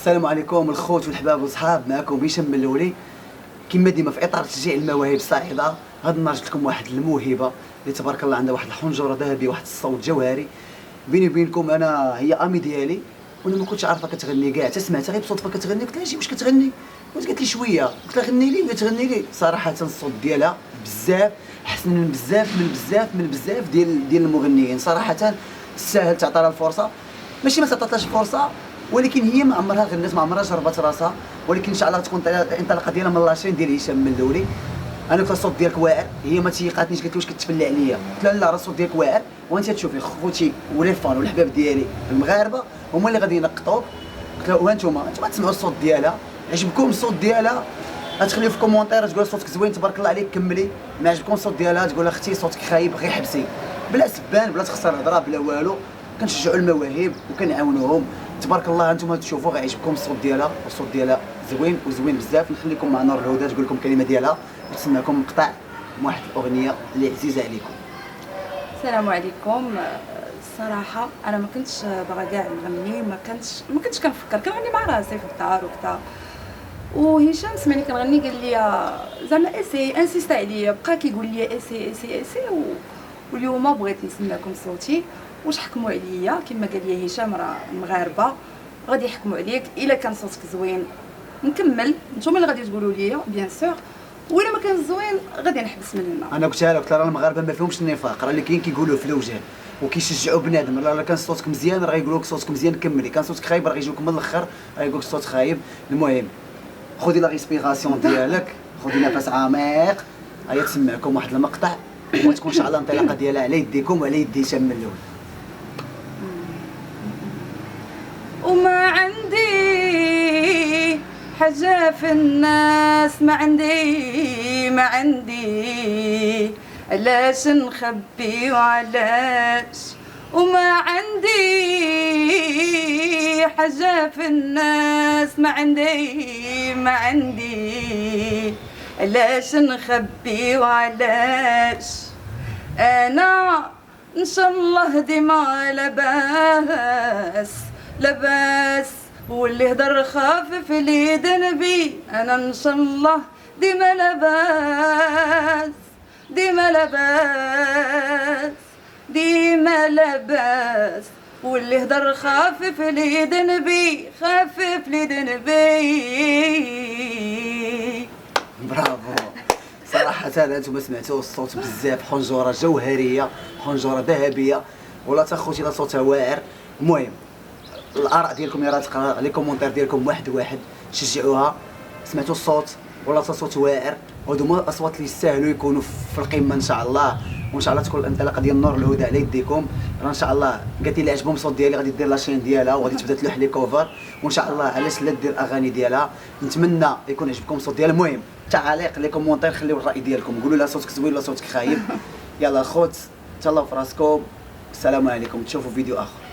السلام عليكم الخوت والحباب والصحاب، معكم هشام من اللولي. كما ديما في اطار تشجيع المواهب الصاعده، هذا النهار جبت لكم واحد الموهبه اللي تبارك الله عندها واحد الحنجره ذهبيه، واحد الصوت جوهري. بيني وبينكم انا هي امي ديالي، وانا ما كنتش عارفه كتغني كاع، حتى سمعتها غير بصدفه كتغني. قلت لها اجي واش كتغني؟ قالت لي شويه. قلت لها غني لي، قالت غني لي. صراحه الصوت ديالها بزاف احسن من بزاف ديال المغنيين. صراحه تستاهل تعطى لها الفرصه، ماشي ما تعطاتهاش الفرصه، ولكن هي ما عمرها غنات، ما عمرها جربت راسها. ولكن ان شاء الله تكون الانطلاقه ديالها من لاشين ديال هشام من اللولي. انا قلت الصوت ديالك واعر، هي ما تيقاتنيش، قالت لي واش كتفلى عليا؟ قلت لها لا، راه الصوت ديالك واعر، وانت تشوفي خوتي ولي فان والحباب ديالي المغاربه هما اللي غادي ينقطوك. قلت لها وانتم تسمعوا الصوت ديالها، عجبكم الصوت ديالها غتخليو في كومونتير تقول صوتك زوين تبارك الله عليك كملي. ما عجبكم الصوت ديالها تقول اختي صوتك خايب غير حبسي، بلا سبان بلا تخسر الهضره بلا والو. كنشجعوا المواهب وكنعاونوهم. تبارك الله انتم تشوفوا غيعجبكم الصوت ديالها، والصوت ديالها زوين بزاف. نخليكم مع نور الهدى تقول لكم الكلمه ديالها وتسمعكم مقطع من واحد الاغنيه اللي عزيزه عليكم. السلام عليكم. الصراحه انا ما كنتش باغا كاع نغني، ما كنتش كنفكر، كنغني مع راسي في الدار وكذا. وهشام سمعني كنغني قال لي زعما اسي، انسيست عليا، بقى كيقول لي اسي واليوم بغيت نسمعكم صوتي. واش حكموا عليا كما قال لي هشام، راه المغاربه غادي يحكموا عليك. الا كان صوتك زوين نكمل، نتوما اللي غادي تقولوا لي بيان سور، وإلا ما كان زوين غادي نحبس من هنا. انا قلتها لك، راه المغاربه ما فيهمش النفاق، راه اللي كاين كيقولوه في الوجه وكيشجعوا بنادم. راه كان صوتك مزيان راه يقولوا لك صوتك مزيان كملي، كان صوتك خايب راه غيجيوك من الاخر راه يقول لك الصوت خايب. المهم خذي لا ريسبيراسيون ديالك، خذي نفس عميق. هيا تسمعكم واحد المقطع وتكون ان شاء الله الانطلاقه ديالها على يديكم وعلى يد هشام من اللولي. وما عندي حاجة في الناس، ما عندي علاش نخبي وعلاش. وما عندي حاجة في الناس، ما عندي علاش نخبي وعلاش. انا ان شاء الله ديما لاباس واللي هدر خافف اللي دنبي. انا ان شاء الله ديما لاباس واللي هدر خافف اللي دنبي. برافو. صراحة انتم سمعتوا الصوت بزاف، حنجرة جوهرية، حنجرة ذهبية، ولا تاخوتي لا صوتها واعر. المهم الاراء ديالكم يا راه تقرا لي كومونتير ديالكم واحد شجعوها. سمعتوا الصوت ولا صوت واعر؟ هادو هما الاصوات اللي يستاهلوا يكونوا في القمه ان شاء الله. وان شاء الله تكون الانطلاقه ديال نور الهدى على يديكم. راه ان شاء الله قالت لي عجبهم الصوت ديالي غادي دير لاشين ديالها وغادي تبدا تلوح لي كوفر، وان شاء الله علاش لا دير اغاني ديالها. نتمنى يكون عجبكم الصوت ديالها. المهم تعاليق لي كومونتير، خليو الراي ديالكم، قولوا لها صوتك زوين ولا صوتك خايب. يلا خوت تهلاو في راسكم، السلام عليكم، تشوفوا فيديو اخر.